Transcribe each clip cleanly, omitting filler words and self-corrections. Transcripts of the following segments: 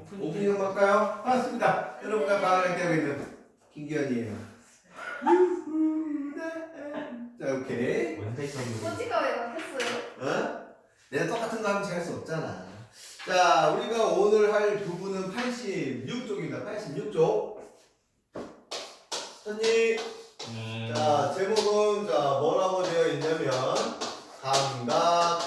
오프닝 한번 할까요? 반갑습니다. 여러분과 방을 함께하고 있는 김기현이에요. 자, 오케이. 포즈가 왜 바뀌었어요? 어? 내가 똑같은 거 하면 잘 수 없잖아. 자, 우리가 오늘 할 부분은 86쪽입니다. 86쪽. 선님. 자, 제목은 뭐라고 되어 있냐면 감각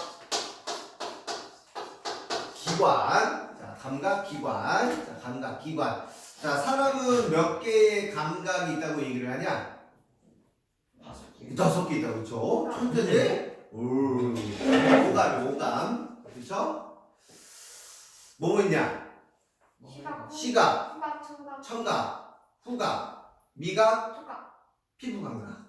기관. 자, 감각 기관. 자, 감각 기관. 자, 사람은 몇 개의 감각이 있다고 얘기를 하냐? 5개 있다고, 그쵸? 천재네? 오감, 오감. 그쵸? 뭐뭐 있냐? 시각, 청각, 청각, 후각, 미각, 촉각. 피부 감각.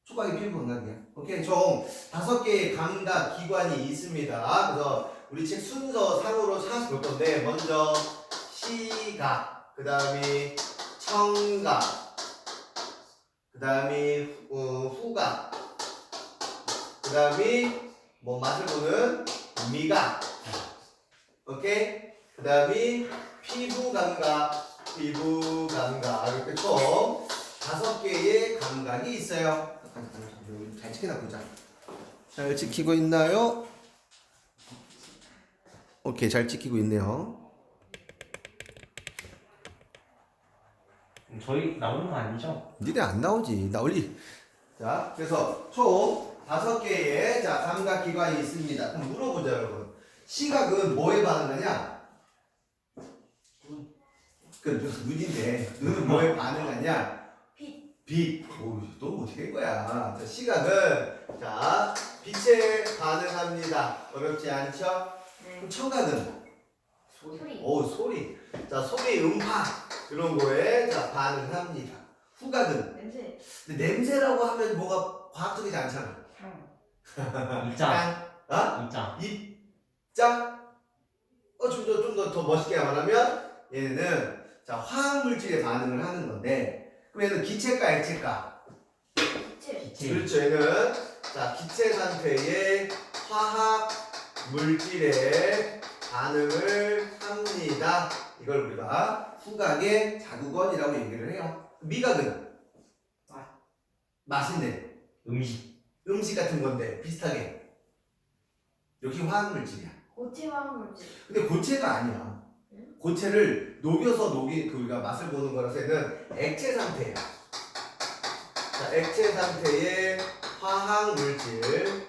촉각이 피부 감각이야. 오케이, 총 5개의 감각 기관이 있습니다. 그래서 우리 책 순서 상으로 찾아서 볼 건데, 먼저 시각, 그 다음에 청각, 그 다음에 후각, 그 다음에 맛을 보는 미각, 오케이? 그 다음에 피부 감각, 피부 감각. 이렇게 총 5개의 감각이 있어요. 잘 찍혀놔보자. 잘 찍히고 있나요? 오케이, 잘 찍히고 있네요. 저희 나오는 거 아니죠? 니네 안 나오지. 나 원래. 자, 그래서 총 5개의 감각 기관이 있습니다. 그럼 물어보자, 여러분. 시각은 뭐에 반응하냐? 그 눈인데 눈은 뭐에 반응하냐? 빛. 빛. 오, 너 어떻게 한 거야? 자, 시각은 빛에 반응합니다. 어렵지 않죠? 그럼 청각은 소리. 소리. 자, 소리, 음파 이런 거에 반응합니다. 후각은 냄새. 근데 냄새라고 하면 뭐가 과학적이지 않잖아. 향. 입장. 어? 입장. 입자. 좀 더 멋있게 말하면 얘는 화학 물질에 반응을 하는 건데, 그럼 얘는 기체가 액체가? 기체. 기체. 그렇죠. 얘는 기체 상태의 화학 물질에 반응을 합니다. 이걸 우리가 후각의 자극원이라고 얘기를 해요. 미각은 맛인데 음식 같은 건데 비슷하게 여기 화학 물질이야. 고체 화학물질. 근데 고체가 아니야. 고체를 녹여서 우리가 맛을 보는 거라서 얘는 액체 상태야. 자, 액체 상태의 화학 물질에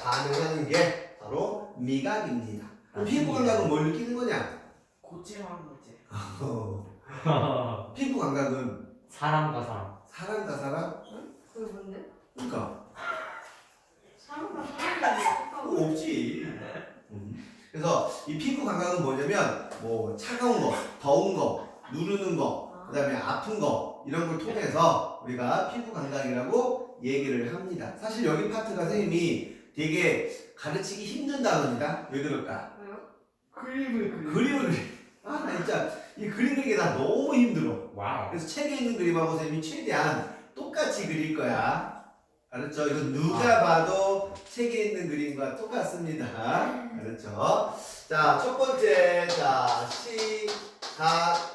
반응하는 게 바로 미각입니다. 피부 감각은 뭘 느끼는 거냐? 고체 화학물질. 피부 감각은 사람과 사람. 사람과 사람? 그게 뭔데? 그러니까 사람과 사람이 없지. 그래서 이 피부 감각은 뭐냐면 차가운 거, 더운 거, 누르는 거, 그다음에 아픈 거 이런 걸 통해서 우리가 피부 감각이라고 얘기를 합니다. 사실 여기 파트가 선생님이 되게 가르치기 힘든 단어입니다. 왜 그럴까? 왜요? 그림을 그림을 나 진짜 이 그림 그리기 나 너무 힘들어. 와우. 그래서 책에 있는 그림하고 선생님이 최대한 똑같이 그릴 거야. 알았죠? 이거 누가 봐도 책에 있는 그림과 똑같습니다. 알았죠? 자, 첫 번째,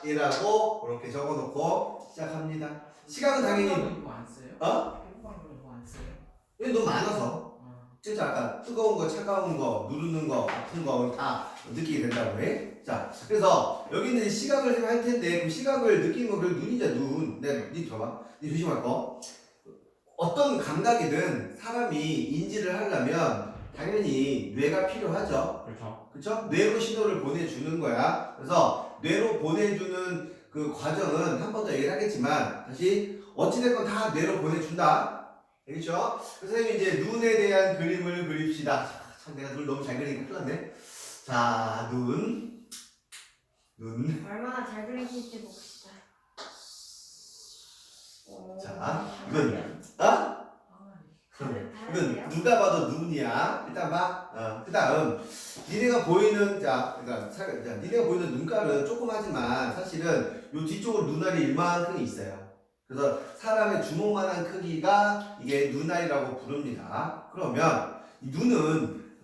시각이라고 이렇게 적어놓고 시작합니다. 시각은 당연히 이거 안 써요? 어? 피부방울 이거 안 써요? 이거 너무 많아서 진짜 아까 뜨거운 거, 차가운 거, 누르는 거, 아픈 거 다 느끼게 된다고 해. 자, 그래서 여기 있는 시각을 할 텐데 그럼 시각을 느끼는 거 그래도 눈이잖아, 눈. 니 봐봐. 니 조심할 거. 어떤 감각이든 사람이 인지를 하려면 당연히 뇌가 필요하죠. 그렇죠. 그쵸? 뇌로 신호를 보내주는 거야. 그래서 뇌로 보내주는 그 과정은 한 번 더 얘기를 하겠지만 다시 어찌됐건 다 뇌로 보내준다. 알겠죠? 그래서 선생님이 이제 눈에 대한 그림을 그립시다. 참 내가 눈을 너무 잘 그리니까 큰일 났네. 자, 눈. 얼마나 잘 그리실지 봅시다. 자, 눈. 어? 이건 누가 봐도 눈이야. 일단 봐. 그 다음 니네가 보이는 니네가 보이는 눈깔은 조그마지만 사실은 요 뒤쪽으로 눈알이 이만큼 있어요. 그래서 사람의 주먹만한 크기가 이게 눈알이라고 부릅니다. 그러면 이 눈은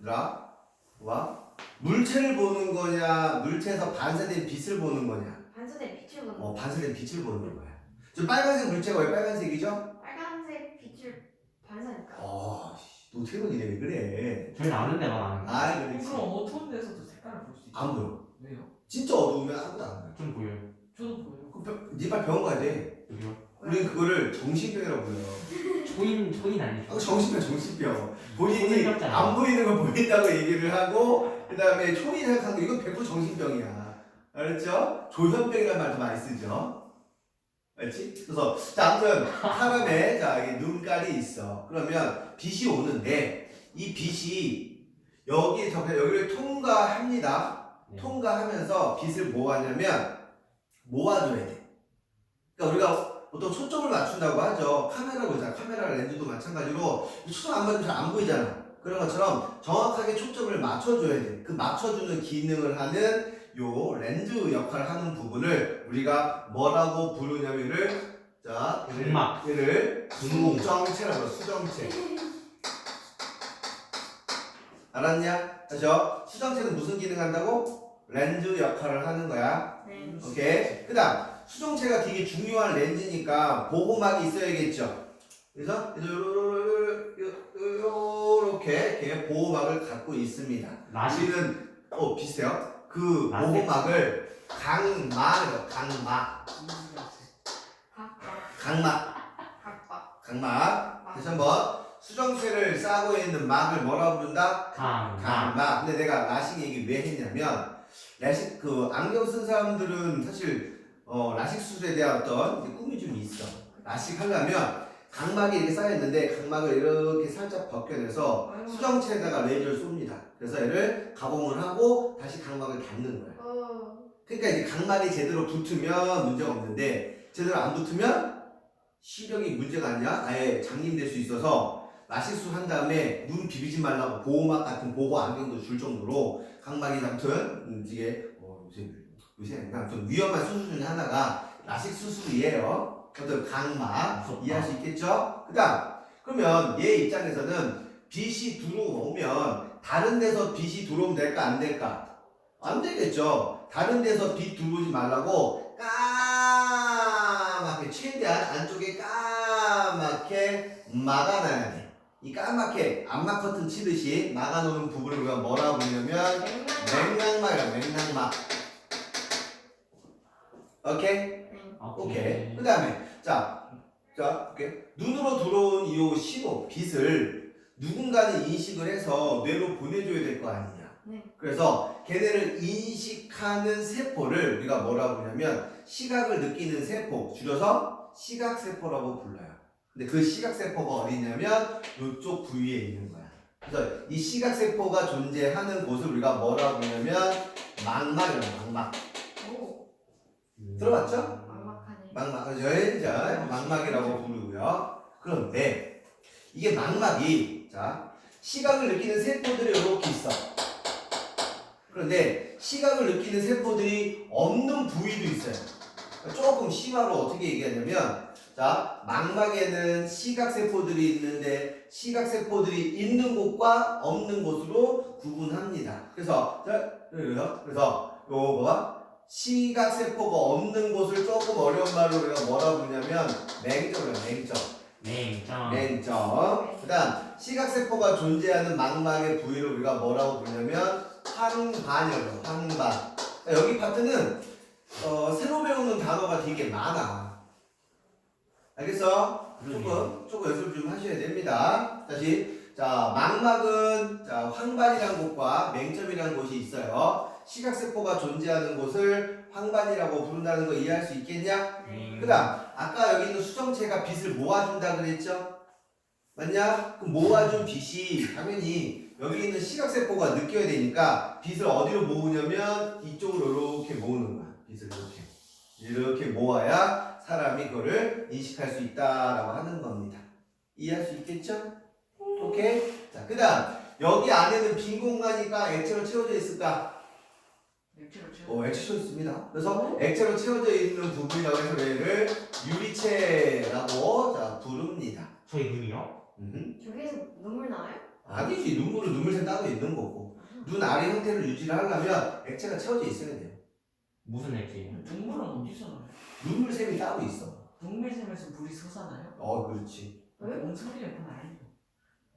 와 물체를 보는 거냐, 물체에서 반사된 빛을 보는 거냐. 반사된 빛을 보는 거. 반사된 빛을 보는 거야. 저 빨간색 물체가 왜 빨간색이죠? 빨간색 빛을 반사니까. 노태곤이네 왜 그래? 저희는 아는 데만 아는 거. 아, 그렇지. 그럼 어두운 데서도 색깔을 볼 수 있죠. 안 보여. 왜요? 진짜 어두우면 아무도 안 보여. 좀 보여요. 저도 보여요. 네발 병원 가야 돼. 여기요. 우리 그거를 정신병이라고 불러요. 초인 아니죠? 정신병. 본인이 초인병자예요. 안 보이는 거 보인다고 얘기를 하고, 그 다음에 초인 생각한 거, 이건 100% 정신병이야. 알았죠? 조현병이라는 말도 많이 쓰죠. 알지? 그래서, 자, 아무튼, 사람의, 자, 이게 눈깔이 있어. 그러면 빛이 오는데, 이 빛이 여기를 통과합니다. 네. 통과하면서 빛을 뭐 하냐면, 모아줘야 돼. 그러니까 우리가 보통 초점을 맞춘다고 하죠. 카메라 보자. 카메라 렌즈도 마찬가지로 초점 안 맞으면 잘 안 보이잖아. 그런 것처럼 정확하게 초점을 맞춰줘야 돼. 그 맞춰주는 기능을 하는 요 렌즈 역할을 하는 부분을 우리가 뭐라고 부르냐면을 자, 각막. 얘를 수정체라고 해요. 수정체. 알았냐? 다시요. 수정체는 무슨 기능 한다고? 렌즈 역할을 하는 거야. 네. 오케이. 그 다음 수정체가 되게 중요한 렌즈니까 보호막이 있어야겠죠. 그래서 이렇게 보호막을 갖고 있습니다. 라식. 우리는 비슷해요. 그 라식. 보호막을 각막. 각각. 다시 한번 수정체를 싸고 있는 막을 뭐라 부른다? 강. 각막. 근데 내가 라식 얘기 왜 했냐면 라식 안경 쓴 사람들은 사실 라식 수술에 대한 어떤 이제 꿈이 좀 있어. 라식 하려면 각막이 이렇게 쌓여있는데 각막을 이렇게 살짝 벗겨내서 수정체에다가 레이저를 쏩니다. 그래서 얘를 가공을 하고 다시 각막을 닫는 거야. 그러니까 이제 각막이 제대로 붙으면 문제가 없는데 제대로 안 붙으면 시력이 문제가 아니야. 아예 장님될 수 있어서 라식 수술 한 다음에 눈 비비지 말라고 보호막 같은 보호 안경도 줄 정도로 각막이 아무튼 이게 요새 아무튼 위험한 수술 중에 하나가 라식 수술이에요. 어떤 각막 무섭다. 이해할 수 있겠죠? 그러면 얘 입장에서는 빛이 들어오면 다른 데서 빛이 들어오면 될까 안 될까? 안 되겠죠. 다른 데서 빛 들어오지 말라고 까맣게 최대한 안쪽에 까맣게 막아놔야 돼. 이 까맣게 암막 커튼 치듯이 막아놓은 부분을 우리가 뭐라고 부르냐면 맥락막이야. 오케이? 오케이. 그 다음에 자, 오케이. 눈으로 들어온 이 신호, 빛을 누군가는 인식을 해서 뇌로 보내줘야 될 거 아니냐. 네. 그래서 걔네를 인식하는 세포를 우리가 뭐라고 부르냐면 시각을 느끼는 세포, 줄여서 시각세포라고 불러요. 근데 그 시각세포가 어디냐면 이쪽 부위에 있는 거야. 그래서 이 시각세포가 존재하는 곳을 우리가 뭐라고 부르냐면 망막이라고. 들어봤죠? 망막이라고 부르고요. 그런데 이게 망막이 시각을 느끼는 세포들이 이렇게 있어. 그런데 시각을 느끼는 세포들이 없는 부위도 있어요. 조금 심화로 어떻게 얘기하냐면 망막에는 시각세포들이 있는데 시각세포들이 있는 곳과 없는 곳으로 구분합니다. 그래서 요거 시각세포가 없는 곳을 조금 어려운 말로 우리가 뭐라고 부르냐면 맹점. 그 다음 시각세포가 존재하는 망막의 부위를 우리가 뭐라고 부르냐면 황반이라고. 황반. 여기 파트는 새로 배우는 단어가 되게 많아. 알겠어? 조금 연습 좀 하셔야 됩니다. 다시 망막은 황반이라는 곳과 맹점이라는 곳이 있어요. 시각세포가 존재하는 곳을 황반이라고 부른다는 거 이해할 수 있겠냐? 그 다음 아까 여기 있는 수정체가 빛을 모아준다 그랬죠? 맞냐? 그럼 모아준 빛이 당연히 여기 있는 시각세포가 느껴야 되니까 빛을 어디로 모으냐면 이쪽으로 이렇게 모으는 거야. 빛을 이렇게 모아야 사람이 그거를 인식할 수 있다라고 하는 겁니다. 이해할 수 있겠죠? 오케이? 자, 그 다음 여기 안에는 빈 공간이니까 액체로 채워져 있을까? 액체 채워 있습니다. 그래서 액체로 채워져 있는 부분이라고 해서 얘를 유리체라고 부릅니다. 저희 눈이요? 저기에서 눈물 나와요? 아니지, 눈물은 눈물새 따로 있는 거고. 눈 아래 형태를 유지를 하려면 액체가 채워져 있어야 돼요. 무슨 액체예요? 동물은 어디서 나요? 눈물샘이 따로 있어. 동물샘에서 물이 솟아나요? 그렇지. 왜? 뭔 소리야 그건 아니죠.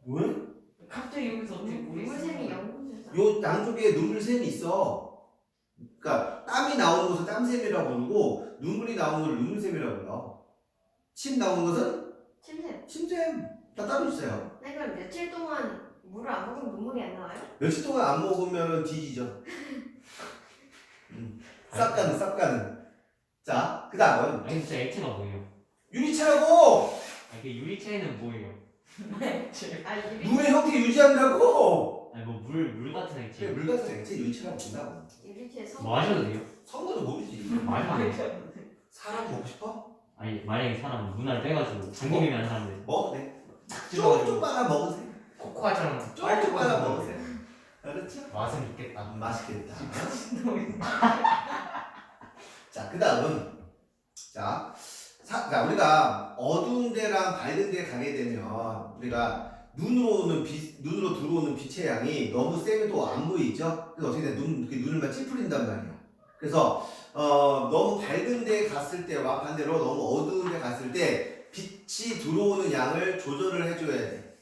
왜? 갑자기 여기서 어떻게 물이 물샘이 솟아나요? 연분되잖아. 요 양쪽에 눈물샘이 있어. 그러니까 땀이 나오는 것을 땀샘이라고 부르고 눈물이 나오는 걸 눈물샘이라고 불러. 침 나오는 것은 침샘. 침샘. 다 따로 있어요. 네, 그럼 며칠 동안 물을 안 먹으면 눈물이 안 나와요? 며칠 동안 안 먹으면 뒤지죠. 싹 가는. 자, 그 다음은 아니 진짜 액체가 뭐예요? 유리체라고! 이게 유리체는 뭐예요? 아, 눈의 형태 유지한다고! 아니 뭐 물 같은 그래, 액체. 물 같은 액체 유리체라고 본다고. 유리체 성. 뭐 하셔도 돼요? 성분도 모르지. 말도 안 돼. 사람 먹고 싶어? 아니 만약에 사람 눈알 빼가지고 중국이면 하는 사람들 먹어도 돼. 딱 쪽쪽 찝어가지고 빨아 먹으세요. 코코아처럼 쪽쪽 빨아 먹으세요. 알았죠? 맛은 있겠다. 맛있겠다. 자, 그 다음은 자, 우리가 어두운 데랑 밝은 데 가게 되면 우리가 눈으로 들어오는 빛의 양이 너무 세면 또 안 보이죠? 그래서 어떻게 돼? 눈을만 찌푸린단 말이야. 그래서 너무 밝은 데 갔을 때와 반대로 너무 어두운 데 갔을 때 빛이 들어오는 양을 조절을 해줘야 돼.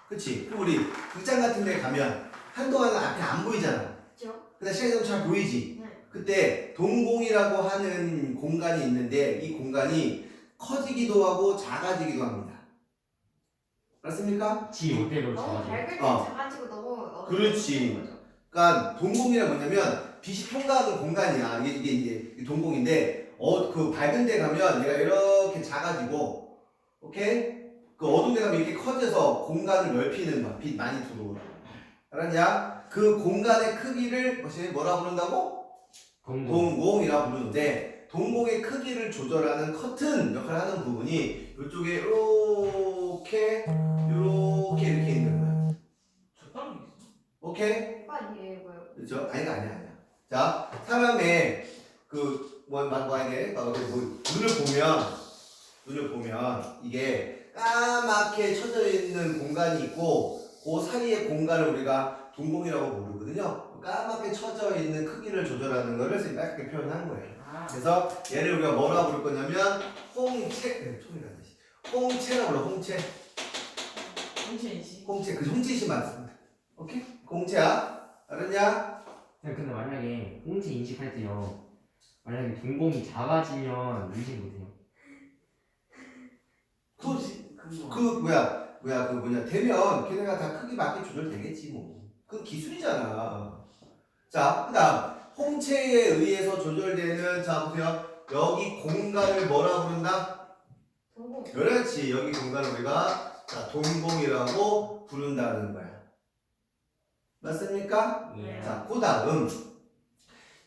그치? 그럼 우리 극장 같은 데 가면 한동안은 앞에 안 보이잖아. 그죠? 근데 시간이 좀 잘 보이지? 네. 그때 동공이라고 하는 공간이 있는데 이 공간이 커지기도 하고 작아지기도 합니다. 맞습니까? 지 못대로 너무 잡아줘. 밝을 때 어. 작아지고 너무 어두울 때 그렇지. 커지는 거죠. 그러니까 동공이란 뭐냐면 빛이 통과하는 공간이야. 이게 이제 동공인데 그 밝은 데 가면 얘가 이렇게 작아지고, 오케이? 그 어두운 데 가면 이렇게 커져서 공간을 넓히는 거야. 빛 많이 들어오라고. 알았냐? 그 공간의 크기를 뭐라 부른다고? 동공이라고 부르는데 동공의 크기를 조절하는 커튼 역할을 하는 부분이 이쪽에 이렇게 이렇게 있는 거야. 적당히 있어. 오케이? 오빠 얘고요. 그렇죠? 아니야. 자, 사람의 만약에 눈을 보면 이게 까맣게 쳐져 있는 공간이 있고 그 사이의 공간을 우리가 동공이라고 부르거든요. 까맣게 쳐져 있는 크기를 조절하는 거를 이렇게 표현한 거예요. 그래서 얘를 우리가 뭐라고 부를 거냐면 홍채라고 불러. 홍채. 홍채인씨. 그 홍채씨 맞습니다. 오케이? 홍채야. 알았냐? 근데 만약에 홍채 인식할 때요. 만약에 동공이 작아지면 인식 못해요. 되면 걔네가 다 크기 맞게 조절되겠지 뭐. 그 기술이잖아. 자, 그 다음 홍채에 의해서 조절되는, 자 보세요, 여기 공간을 뭐라 부른다? 동공. 그렇지, 여기 공간을 우리가 동공이라고 부른다는 거야. 맞습니까? 예. 자, 그 다음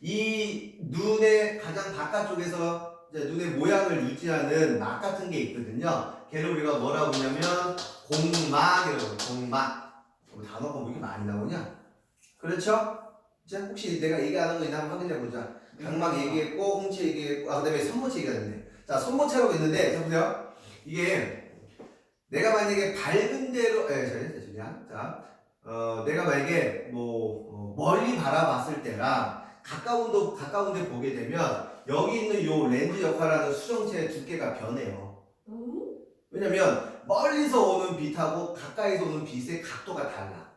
이 눈의 가장 바깥쪽에서 이제 눈의 모양을 유지하는 막 같은 게 있거든요. 걔를 우리가 뭐라고 부르냐면 공막이라고 해요. 공막. 단어가 왜 이렇게 많이 나오냐? 그렇죠? 자, 혹시 내가 얘기하는 거 있나 한번 확인해 보자. 각막 얘기했고, 홍채 얘기했고, 그다음에 손모채 얘기했는데, 자, 손모채라고 있는데, 자 보세요. 이게 내가 만약에 밝은 데로, 자, 내가 만약에 멀리 바라봤을 때랑 가까운 데 보게 되면 여기 있는 요 렌즈 역할하는 수정체의 두께가 변해요. 왜냐면 멀리서 오는 빛하고 가까이서 오는 빛의 각도가 달라.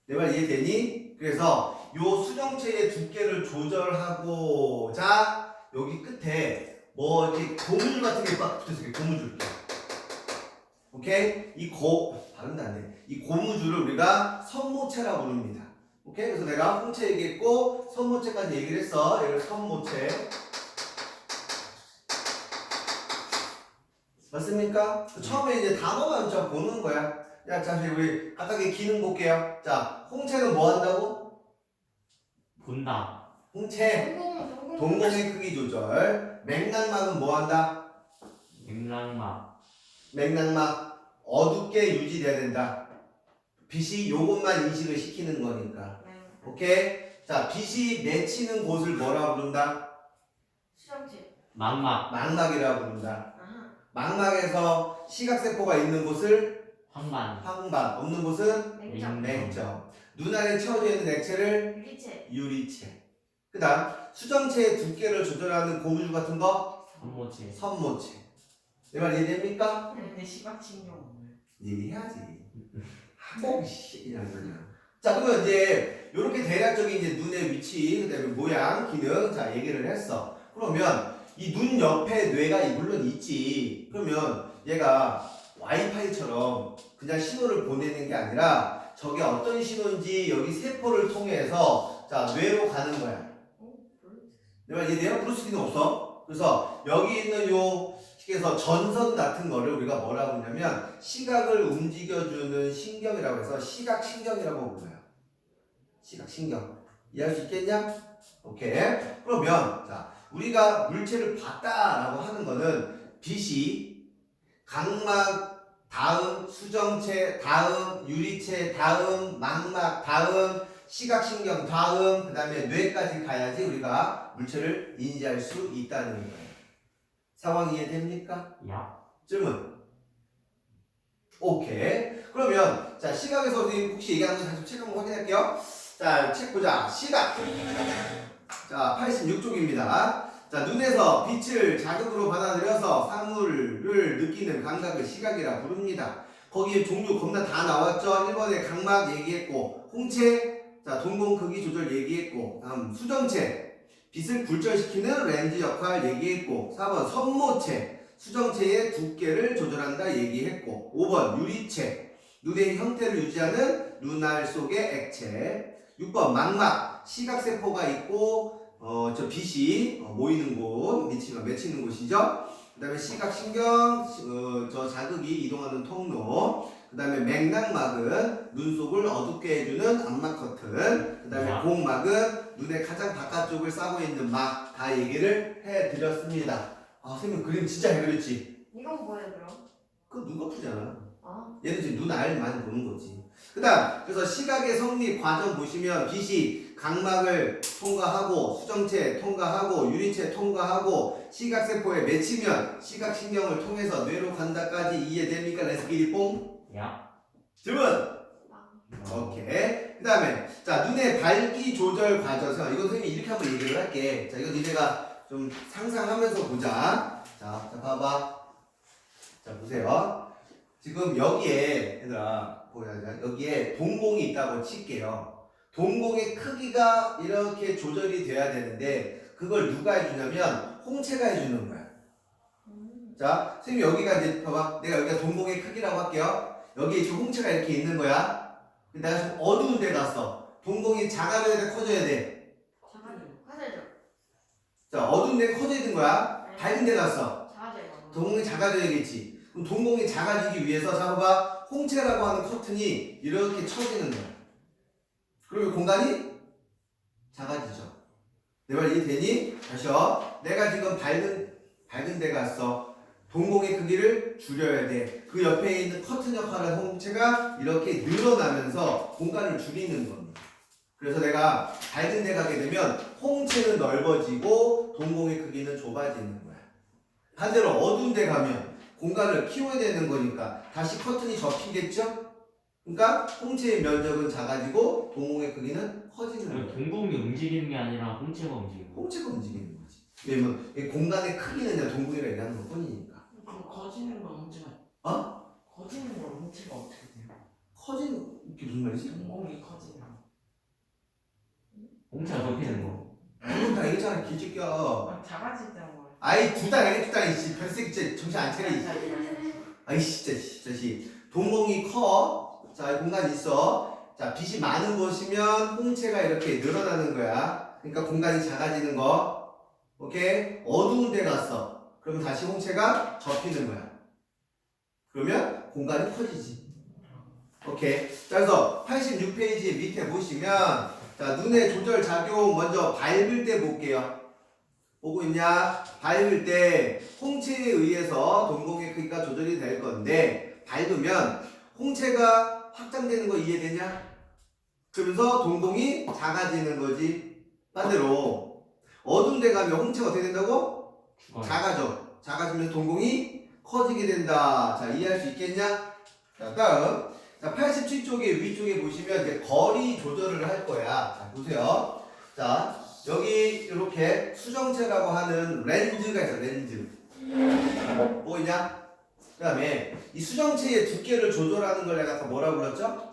내 말 이해되니? 그래서 요 수정체의 두께를 조절하고자 여기 끝에 이렇게 고무줄 같은 게 막 붙어있어요. 고무줄. 오케이? 발음도 안 돼. 이 고무줄을 우리가 선모체라고 부릅니다. 오케이? 그래서 내가 홍채 얘기했고 선모체까지 얘기를 했어. 얘를 선모체. 맞습니까? 처음에 이제 단어만 좀 보는 거야. 자, 우리 각각의 기능 볼게요. 자, 홍채는 뭐 한다고? 본다. 홍채. 동공의 크기 조절. 맥락막은 뭐 한다? 맥락막. 어둡게 유지돼야 된다. 빛이 요것만 인식을 시키는 거니까. 오케이? 자, 빛이 맺히는 곳을 뭐라 부른다? 수정체. 망막. 망막이라고 부른다. 망막에서 시각세포가 있는 곳을 황반. 황반, 없는 곳은 냉정. 맹점. 눈 안에 채워져 있는 액체를 유리체. 유리체. 그 다음 수정체의 두께를 조절하는 고무줄 같은 거 선모체. 선모체. 내 말 이해됩니까? 근데 시각신경 뭐예요? 얘기해야지. 하고 그냥 그냥. 자 그러면 이제 이렇게 대략적인 이제 눈의 위치, 그다음에 모양, 기능 자 얘기를 했어. 그러면 이 눈 옆에 뇌가 물론 있지. 그러면 얘가 와이파이처럼 그냥 신호를 보내는 게 아니라 저게 어떤 신호인지 여기 세포를 통해서 자 뇌로 가는 거야. 내 말 이해돼요? 브루스리는 없어. 그래서 여기 있는 요 그래서 전선 같은 거를 우리가 뭐라고 하냐면 시각을 움직여주는 신경이라고 해서 시각신경이라고 불러요. 시각신경. 이해할 수 있겠냐? 오케이. 그러면 자 우리가 물체를 봤다라고 하는 거는 빛이 각막 다음 수정체 다음 유리체 다음 망막 다음 시각신경 다음 그 다음에 뇌까지 가야지 우리가 물체를 인지할 수 있다는 거예요. 상황 이해됩니까? 야. 질문. 오케이. 그러면 자 시각에서 선생님 혹시 얘기하는 거 다시 책 한번 확인할게요. 자 책 보자. 시각. 자 86쪽입니다. 자 눈에서 빛을 자극으로 받아들여서 사물을 느끼는 감각을 시각이라 부릅니다. 거기에 종류 겁나 다 나왔죠. 1번에 각막 얘기했고 홍채 자 동공 크기 조절 얘기했고 다음 수정체 빛을 굴절시키는 렌즈 역할 얘기했고 4번 선모체 수정체의 두께를 조절한다 얘기했고 5번 유리체 눈의 형태를 유지하는 눈알 속의 액체 6번 망막 시각세포가 있고 저 빛이 모이는 곳 맺히는 곳이죠. 그 다음에 시각신경 저 자극이 이동하는 통로 그 다음에 맥락막은 눈 속을 어둡게 해주는 암막 커튼 그 다음에 공막은 눈의 가장 바깥쪽을 싸고 있는 막 다 얘기를 해드렸습니다. 아 선생님 그림 진짜 잘 그렸지? 이건 뭐예요 그럼? 그거 눈 거푸잖아. 아. 얘는 지금 눈알만 보는 거지. 그 다음 그래서 시각의 성립 과정 보시면 빛이 각막을 통과하고 수정체 통과하고 유리체 통과하고 시각세포에 맺히면 시각신경을 통해서 뇌로 간다까지 이해됩니까? 레스끼리 뽕? 야. 질문! 오케이. 그 다음에 자 눈의 밝기 조절 과정 이건 선생님이 이렇게 한번 얘기를 할게. 자 이건 니네가 좀 상상하면서 보자. 자 봐봐. 자 보세요. 지금 여기에 얘들아 보여야 여기에 동공이 있다고 칠게요. 동공의 크기가 이렇게 조절이 돼야 되는데 그걸 누가 해주냐면 홍채가 해주는 거야. 자 선생님 여기가 이제 봐봐 내가 여기가 동공의 크기라고 할게요. 여기 지금 홍채가 이렇게 있는 거야. 내가 좀 어두운 데 갔어. 동공이 작아져야 돼 커져야 돼? 화살죠. 자 어두운 데 커져야 되는 거야. 밝은 데 갔어. 작아져요. 동공이 작아져야겠지. 그럼 동공이 작아지기 위해서 자 봐봐 홍채라고 하는 커튼이 이렇게 쳐지는 거야. 그러면 공간이 작아지죠. 내 말 이해되니? 다시요. 내가 지금 밝은 데 갔어. 동공의 크기를 줄여야 돼. 그 옆에 있는 커튼 역할을 홍채가 이렇게 늘어나면서 공간을 줄이는 겁니다. 그래서 내가 밝은 데 가게 되면 홍채는 넓어지고 동공의 크기는 좁아지는 거야. 반대로 어두운 데 가면 공간을 키워야 되는 거니까 다시 커튼이 접히겠죠? 그러니까 홍채의 면적은 작아지고 동공의 크기는 커지는 거야. 동공이 움직이는 게 아니라 홍채가 움직이는 거. 홍채가 움직이는 거지. 왜냐면 이 공간의 크기는 그냥 동공이라 얘기하는 것 뿐이니까. 그럼 거지는 건 홍채가 거지는 건 홍채가 어떻게 돼요? 커지는 게 무슨 말이지? 동공이 커지면 홍채가 접히는 거. 그건 다 얘기했잖아 기집겨. 작아진다는 걸. 아이 둘 다 알겠다 이씨 별색 진짜 정신 안 차려 이씨. 아이씨 진짜 씨 동공이 커. 자 공간 있어. 자 빛이 많은 곳이면 홍채가 이렇게 늘어나는 거야. 그러니까 공간이 작아지는 거. 오케이? 어두운 데 갔어. 그러면 다시 홍채가 접히는 거야. 그러면 공간이 커지지. 오케이. 자, 그래서 86페이지 밑에 보시면 자 눈의 조절 작용 먼저 밝을 때 볼게요. 보고 있냐? 밝을 때 홍채에 의해서 동공의 크기가 조절이 될 건데 밝으면 홍채가 확장되는 거 이해되냐? 그러면서 동공이 작아지는 거지. 반대로 어두운 데 가면 홍채가 어떻게 된다고? 죽어요. 작아져. 작아지면 동공이 커지게 된다. 자, 이해할 수 있겠냐? 자, 다음 자, 87쪽에 위쪽에 보시면 이제 거리 조절을 할 거야. 자, 보세요. 자, 여기 이렇게 수정체라고 하는 렌즈가 있어, 렌즈. 보이냐? 그 다음에 이 수정체의 두께를 조절하는 걸 내가 아까 뭐라 불렀죠?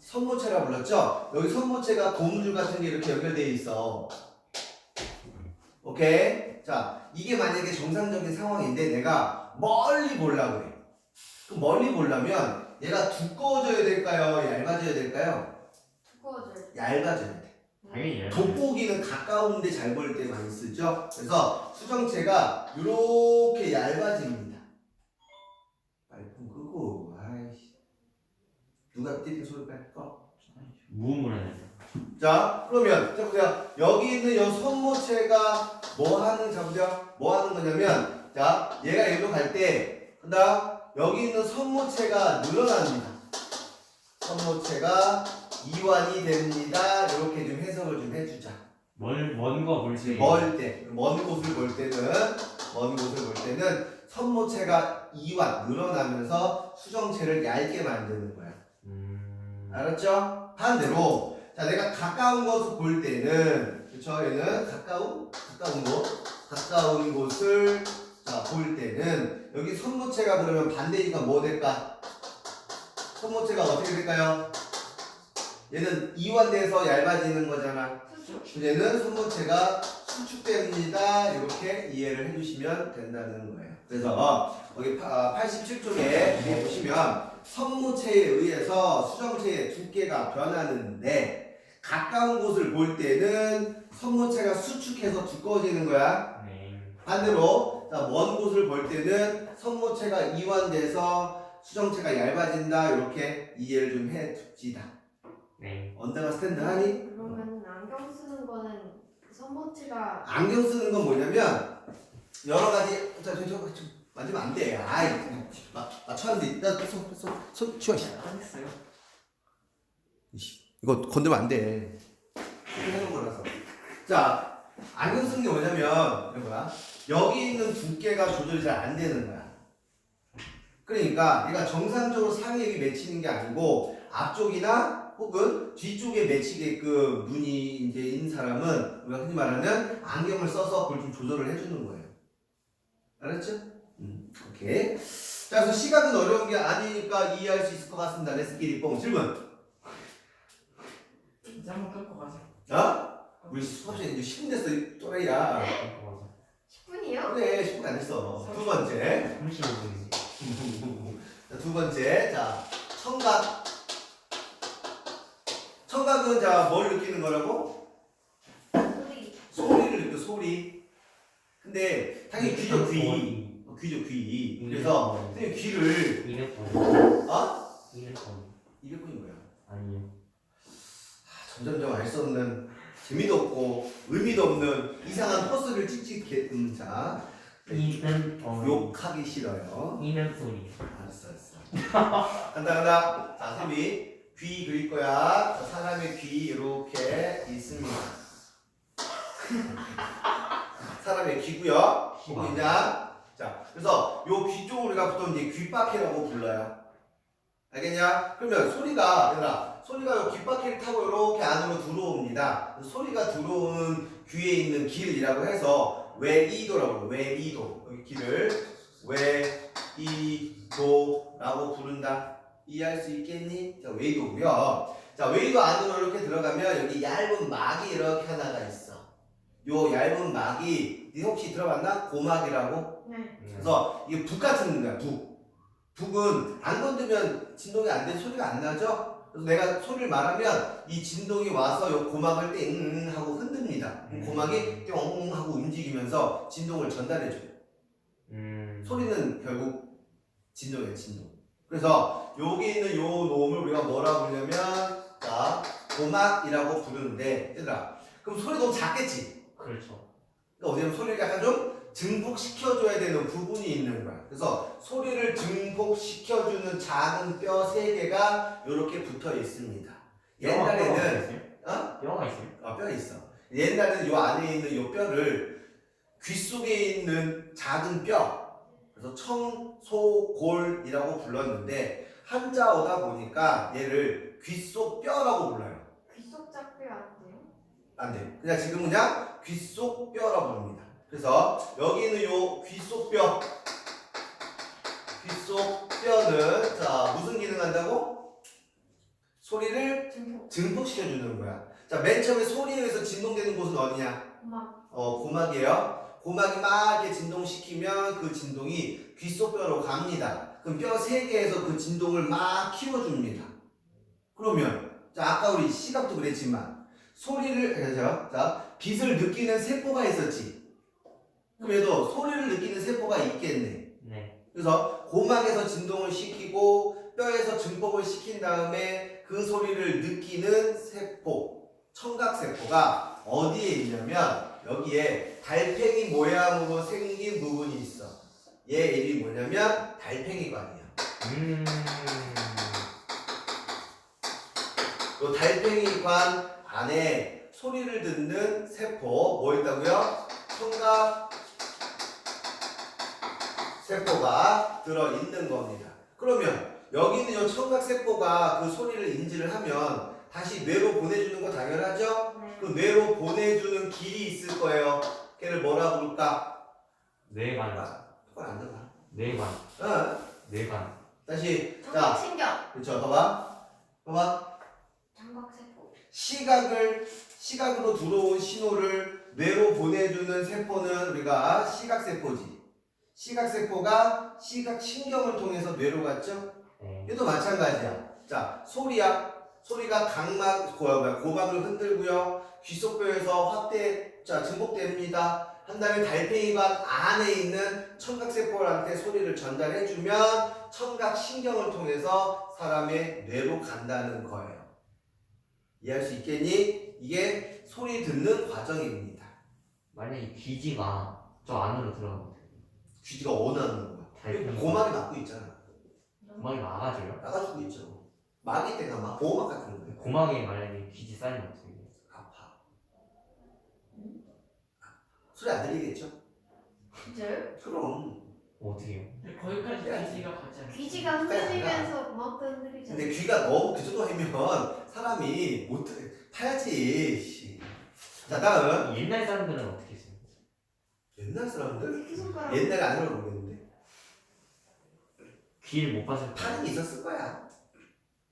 선모체라 불렀죠? 여기 선모체가 고무줄 같은 게 이렇게 연결되어 있어. 오케이? 자, 이게 만약에 정상적인 상황인데 내가 멀리 보려고 해. 그럼 멀리 보려면 얘가 두꺼워져야 될까요? 얇아져야 될까요? 두꺼워져요. 얇아져야 돼. 당연히 돋보기는 가까운데 잘 보일 때 많이 쓰죠? 그래서 수정체가 이렇게 얇아집니다. 빨리 폰 끄고, 아이씨. 누가 띠띠 소리 빨리 꺼. 무음을 해야 돼. 자, 그러면, 자, 보세요. 여기 있는 이 손모체가 뭐 하는, 자, 보세요. 뭐 하는 거냐면, 자, 얘가 여기로 갈 때, 그다음 여기 있는 손모체가 늘어납니다. 손모체가 이완이 됩니다. 이렇게 좀 해석을 좀 해주자. 먼거 볼지. 멀 때, 먼 곳을 볼 때는 손모체가 이완, 늘어나면서 수정체를 얇게 만드는 거야. 알았죠? 반대로, 자, 내가 가까운 것을 볼 때는, 그쵸? 얘는 가까운 곳을, 자, 볼 때는, 여기 손모체가 그러면 반대니까 뭐 될까? 손모체가 어떻게 될까요? 얘는 이완돼서 얇아지는 거잖아. 수축. 얘는 손모체가 수축됩니다. 이렇게 이해를 해주시면 된다는 거예요. 그래서 여기 87쪽에 보시면 손모체에 의해서 수정체의 두께가 변하는데 가까운 곳을 볼 때는 손모체가 수축해서 두꺼워지는 거야. 네. 반대로 먼 곳을 볼 때는 손모체가 이완돼서 수정체가 얇아진다. 이렇게 이해를 좀 해둡시다. 네. 언제가 스탠드 하니? 그러면 안경 쓰는 거는 손모체가 안경 쓰는 건 뭐냐면 여러 가지. 자, 저 만지면 안 돼. 아이, 맞춰는데 손 치워. 안 했어요. 이거 건들면 안 돼. 이렇게 해놓은 거라서. 자, 안경 쓰는 게 뭐냐면 이런 거야. 여기 있는 두께가 조절이 잘 안 되는 거야. 그러니까 얘가 정상적으로 상에 맺히는 게 아니고 앞쪽이나 혹은 뒤쪽에 맺히게끔 눈이 이제 있는 사람은 우리가 흔히 말하는 안경을 써서 그걸 좀 조절을 해주는 거예요. 알았죠? 오케이. 자, 그래서 시각은 어려운 게 아니니까 이해할 수 있을 것 같습니다. 레스키리 뽕 질문. 이제 한번 끌고 가자. 어? 우리 수업시간 이제 10분 됐어, 또래야. 10분이요? 그래, 10분 안 됐어. 두 번째. 35분이지. 자, 두 번째. 자, 청각. 청각은 자, 뭘 느끼는 거라고? 소리. 소리를 느껴, 소리. 근데 당연히 귀죠, 귀. 귀죠, 귀. 그래서 선생님 귀를 200번. 어? 200번. 200분이 뭐야? 아니요. 점점점 알 수 없는 재미도 없고 의미도 없는 이상한 포스를 찍찍해. 자, 200번. 욕하기 싫어요. 200소리. 알았어. 간다. 자, 선생님이 귀 그릴 거야. 자, 사람의 귀 이렇게 있습니다. 사람의 귀고요. 보이냐? 자, 그래서 요 귀 쪽을 우리가 보통 이제 귓바퀴라고 불러요. 알겠냐? 그러면 소리가 요 귓바퀴를 타고 이렇게 안으로 들어옵니다. 소리가 들어오는 귀에 있는 길이라고 해서 외이도라고 불러요. 외이도. 여기 길을 외이도라고 부른다. 이해할 수 있겠니? 자, 외이도고요. 자, 외이도 안으로 이렇게 들어가면 여기 얇은 막이 이렇게 하나가 있어. 요 얇은 막이 네 혹시 들어봤나? 고막이라고? 네. 그래서 이게 북 같은 거야. 북은 안 건드면 진동이 안 돼, 소리가 안 나죠? 그래서 내가 소리를 말하면 이 진동이 와서 요 고막을 띵 하고 흔듭니다. 고막이 띵 하고 움직이면서 진동을 전달해줘요. 소리는 결국 진동이에요, 진동. 그래서 여기 있는 요 놈을 우리가 뭐라 부르냐면 자, 고막이라고 부르는데 얘들아, 그럼 소리 너무 작겠지? 그렇죠. 그러니까 어디냐면 소리를 약간 좀 증폭시켜줘야 되는 부분이 있는 거야. 그래서 소리를 증폭시켜주는 작은 뼈 3개가 이렇게 붙어 있습니다. 옛날에는 뼈가 있어요? 뼈 있어. 옛날에는 요 안에 있는 요 뼈를 귀 속에 있는 작은 뼈, 그래서 청소골이라고 불렀는데 한자어다 보니까 얘를 귓속뼈라고 불러요. 귓속작뼈 안 돼요? 안 돼. 그냥 지금 그냥 귓속뼈라고 부릅니다. 그래서 여기는 요 귓속뼈. 귓속뼈는 자 무슨 기능 한다고? 소리를 증폭. 증폭시켜주는 거야. 자, 맨 처음에 소리에 의해서 진동되는 곳은 어디냐? 고막. 고막이에요. 고막이 막 이렇게 진동시키면 그 진동이 귓속뼈로 갑니다. 그럼 뼈 3개에서 그 진동을 막 키워줍니다. 그러면 자 아까 우리 시각도 그랬지만 소리를 그래서 자 빛을 느끼는 세포가 있었지. 그래도 소리를 느끼는 세포가 있겠네. 네. 그래서 고막에서 진동을 시키고 뼈에서 증폭을 시킨 다음에 그 소리를 느끼는 세포, 청각세포가 어디에 있냐면 여기에 달팽이 모양으로 생긴 부분이 있어. 얘 이름이 뭐냐면 달팽이관이야. 이 달팽이관 안에 소리를 듣는 세포 뭐 있다고요? 청각 세포가 들어있는 겁니다. 그러면 여기 있는 이 청각세포가 그 소리를 인지를 하면 다시 뇌로 보내주는 거 당연하죠? 네. 그 뇌로 보내주는 길이 있을 거예요. 걔를 뭐라 부를까? 뇌관. 그건 안 들어가. 뇌관. 뇌관. 다시 자 청각신경. 그렇죠. 봐봐 청각세포. 시각으로 들어온 신호를 뇌로 보내주는 세포는 우리가 시각세포지. 시각세포가 시각신경을 통해서 뇌로 갔죠? 네. 얘도 마찬가지야. 자, 소리야. 소리가 고막을 흔들고요. 귓속뼈에서 증폭됩니다. 한 다음에 달팽이관 안에 있는 청각세포한테 소리를 전달해주면 청각신경을 통해서 사람의 뇌로 간다는 거예요. 이해할 수 있겠니? 이게 소리 듣는 과정입니다. 만약에 귀지가 저 안으로 들어가거든. 귀지가 원하는 거야. 달팽이. 고막이 막고 있잖아. 고막이 막아줘요? 나가주고 있죠. 막이 때가 막 보호막 같은 거예요. 고막에 만약에 귀지 쌓이면 어떻게 돼요? 아파. 소리 안 들리겠죠? 진짜요? 그럼. 어떻게 해요? 근데 거기까지 귀지가 가지 않아요. 귀지가 흔들리면서 고막도 흔들리잖아요. 근데 귀가 너무 그 정도 하면 사람이 못 타야지. 씨. 자 다음 옛날 사람들은 어떻게 했어요? 옛날 사람들 새끼손가락. 옛날에 안 해도 모르겠는데 귀를 못 봤을 때 파는 게 있었을 거야.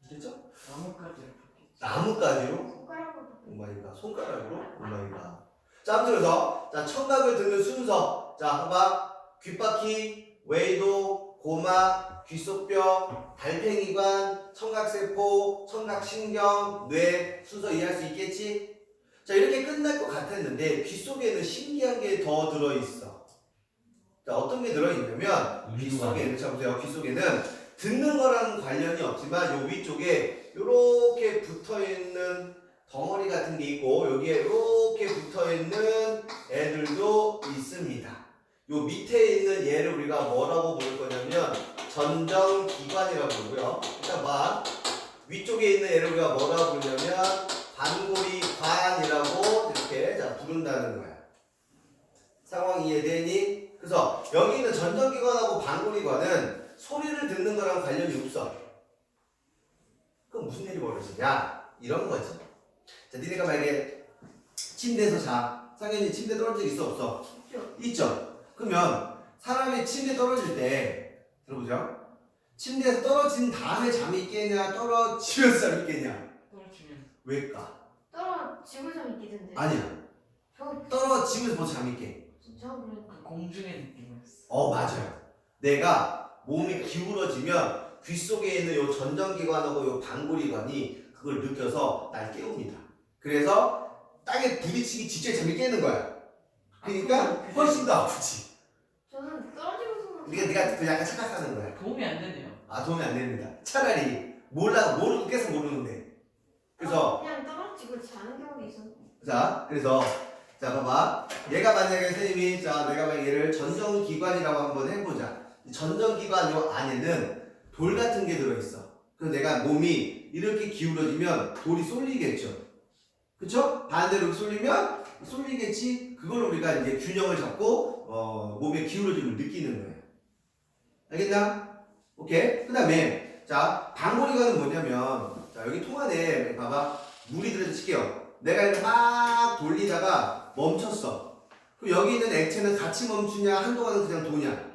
그렇죠? 나뭇가지를 그렇게. 나뭇가지로 손가락으로. 오마이갓 손가락으로 오마이갓. 자 아무튼 그래서 자 청각을 듣는 순서 자 봐봐 귓바퀴 외이도 고막 귓속뼈 달팽이관 청각세포 청각신경 뇌 순서 이해할 수 있겠지? 자 이렇게 끝날 것 같았는데 귓속에는 신기한 게 더 들어있어. 자 어떤 게 들어있냐면 귓속에는 자 보세요. 귓속에는 듣는 거랑 관련이 없지만 요 위쪽에 요렇게 붙어있는 덩어리 같은 게 있고 여기에 이렇게 붙어있는 애들도 있습니다. 요 밑에 있는 얘를 우리가 뭐라고 부를 거냐면 전정기관이라고 부르고요. 일단 봐. 위쪽에 있는 얘를 우리가 뭐라고 부르냐면 반고리관이라고 이렇게 자 부른다는 거야. 상황 이해되니? 그래서 여기 있는 전정기관하고 반고리관은 소리를 듣는 거랑 관련이 없어. 그럼 무슨 일이 벌어지냐? 이런 거지. 자, 니네가 만약에 침대에서 자. 상현이 침대 떨어진 적 있어 없어? 있죠. 있죠. 그러면 사람이 침대 떨어질 때 들어보죠. 침대에서 떨어진 다음에 잠이 있겠냐? 떨어지면서 잠이 있겠냐? 떨어지면 왜일까? 떨어지고 좀 있겠는데. 아니야. 떨어지면서 먼저 잠이 있게. 진짜 그랬는데. 그 공중의 느낌이었어. 맞아요. 내가 몸이 기울어지면 귓속에 있는 요 전정기관하고 요 반고리관이 그걸 느껴서 날 깨웁니다. 그래서 땅에 부딪히기 직전에 잠이 깨는 거야. 그러니까 훨씬 더 아프지. 저는 떨어지고서. 네가 그 약간 착각하는 거야. 도움이 안 되네요. 도움이 안 됩니다. 차라리 모르고 계속 모르는데. 그래서 그냥 떨어지고 자는 경우도 있었는데. 그래서 봐봐. 얘가 만약에 선생님이 내가 만약 얘를 전정기관이라고 한번 해보자. 전정기관 요 안에는 돌 같은 게 들어있어. 그래서 내가 몸이 이렇게 기울어지면 돌이 쏠리겠죠. 그쵸? 반대로 쏠리면 쏠리겠지. 그걸 우리가 이제 균형을 잡고 몸의 기울어짐을 느끼는 거예요. 알겠나? 오케이. 그 다음에 자, 방고리관은 뭐냐면, 자, 여기 통 안에, 봐봐. 물이 들어서 칠게요. 내가 이렇게 막 돌리다가 멈췄어. 그럼 여기 있는 액체는 같이 멈추냐, 한동안은 그냥 도냐?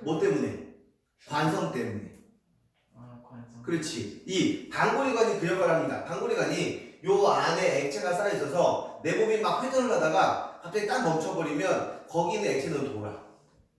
뭐 때문에? 관성 때문에. 아, 관성. 그렇지. 이 방고리관이 그 역할을 합니다. 방고리관이 요 안에 액체가 쌓여있어서 내 몸이 막 회전을 하다가 갑자기 딱 멈춰버리면 거기 있는 액체는 돌아.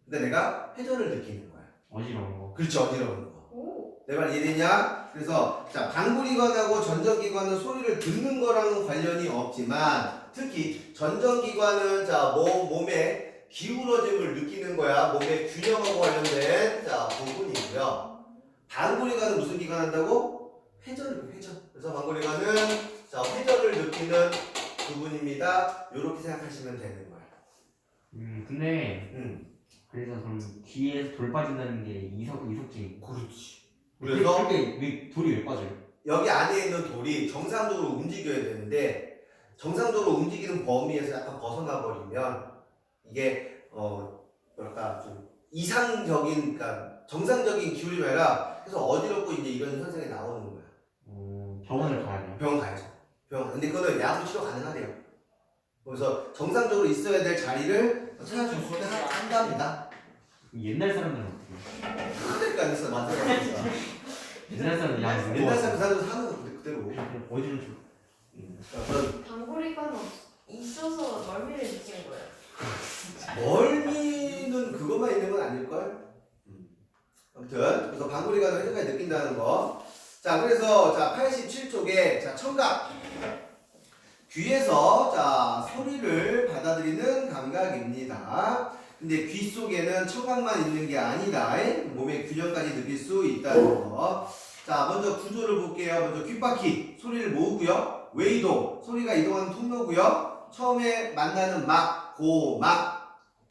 근데 내가 회전을 느끼는 거야. 어지러운 거. 그렇지, 어지러운 거. 오. 내 말 이해되냐? 그래서 자, 방구리관하고 전전기관은 소리를 듣는 거랑은 관련이 없지만 특히 전전기관은 자, 몸의 기울어짐을 느끼는 거야. 몸의 균형하고 관련된 자, 부분이고요. 방구리관은 무슨 기관 한다고? 회전. 그래서 방구리관은 자, 회전을 느끼는 부분입니다. 이렇게 생각하시면 되는 거야. 근데 그래서 그래서 그럼 귀에서 돌 빠진다는 게 이석증인 거. 그렇지. 그래서 왜 돌이 왜 빠져요? 여기 안에 있는 돌이 정상적으로 움직여야 되는데 정상적으로 움직이는 범위에서 약간 벗어나 버리면 이게 뭐랄까 좀 이상적인 그러니까 정상적인 기울임이 아니라 그래서 어지럽고 이제 이런 현상이 나오는 거야. 병원을 가야 돼요. 병원 가야죠. 병원. 근데 그거는 약으로 치료 가능하대요. 그래서 정상적으로 있어야 될 자리를 찾아줄 수 한답니다. 옛날 사람들은 어떻게 해요? 그러니까 그래서 만들어놨으니까. 옛날 사람은 약 옛날 사람 그 사람도 사는 거 그대로. 어지러운 줄. 그런 방구리관 있어서 멀미를 느끼는 거예요. 멀미는 그것만 있는 건 아닐걸? 아무튼 그래서 방구리관을 회전까지 느낀다는 거. 자, 그래서 자 87쪽에 자 청각 귀에서 자 소리를 받아들이는 감각입니다. 근데 귀 속에는 청각만 있는 게 아니다. 몸의 균형까지 느낄 수 있다는 거. 자, 먼저 구조를 볼게요. 먼저 귓바퀴 소리를 모으고요. 외이동 소리가 이동하는 통로고요. 처음에 만나는 막, 고, 막.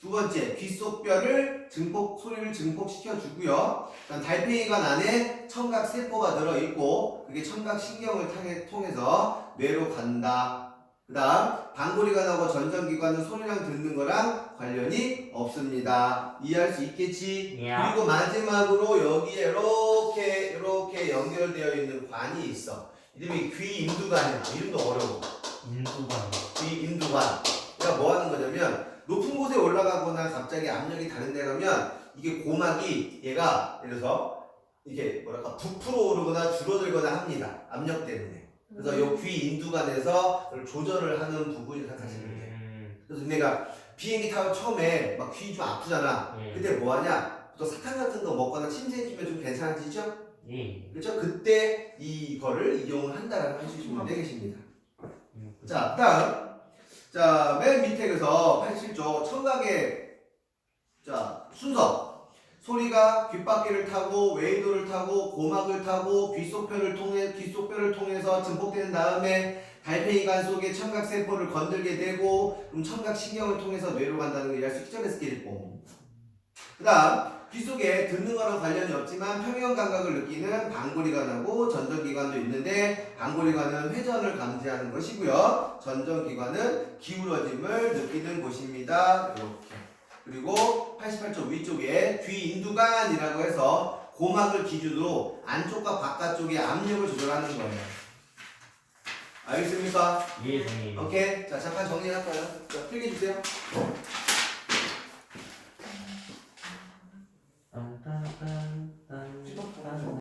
두 번째 귓속뼈를 소리를 증폭시켜 주고요. 달팽이관 안에 청각 세포가 들어 있고 그게 청각 신경을 통해서 뇌로 간다. 그 다음 방구리관하고 전전기관은 소리랑 듣는 거랑 관련이 없습니다. 이해할 수 있겠지? Yeah. 그리고 마지막으로 여기에 이렇게 연결되어 있는 관이 있어. 이름이 귀인두관이야. 이름도 어려워. 인두관. 귀인두관. 그러니까 뭐 하는 거냐면 높은 곳에 올라가거나 갑자기 압력이 다른 데 가면 이게 고막이 얘가 예를 들어서 이게 뭐랄까 부풀어 오르거나 줄어들거나 합니다. 압력 때문에. 그래서 요 귀 인두관에서 조절을 하는 부분이 생각하시면 돼요. 그래서 내가 비행기 타고 처음에 막 귀 좀 아프잖아. 그때 뭐 하냐? 또 사탕 같은 거 먹거나 침 생기면 좀 괜찮아지죠? 그렇죠? 그때 이거를 이용을 한다라고 해주시면 되겠습니다. 자, 다음. 자, 맨 밑에 그래서 87쪽 청각의 자, 순서. 소리가 귓바퀴를 타고 웨이도를 타고 고막을 타고 귓속뼈를 통해서 증폭되는 다음에 달팽이관 속에 청각 세포를 건들게 되고 그럼 청각 신경을 통해서 뇌로 간다는 걸 이해할 수 있죠? 스케일폼. 그다음 귀 속에 듣는 거랑 관련이 없지만 평형 감각을 느끼는 방구리관하고 전전기관도 있는데 방구리관은 회전을 감지하는 것이고요. 전전기관은 기울어짐을 느끼는 곳입니다. 이렇게. 그리고 88쪽 위쪽에 귀인두관이라고 해서 고막을 기준으로 안쪽과 바깥쪽의 압력을 조절하는 거예요. 알겠습니까? 예, 선생님. 오케이. 자, 잠깐 정리할까요? 자, 필기 주세요.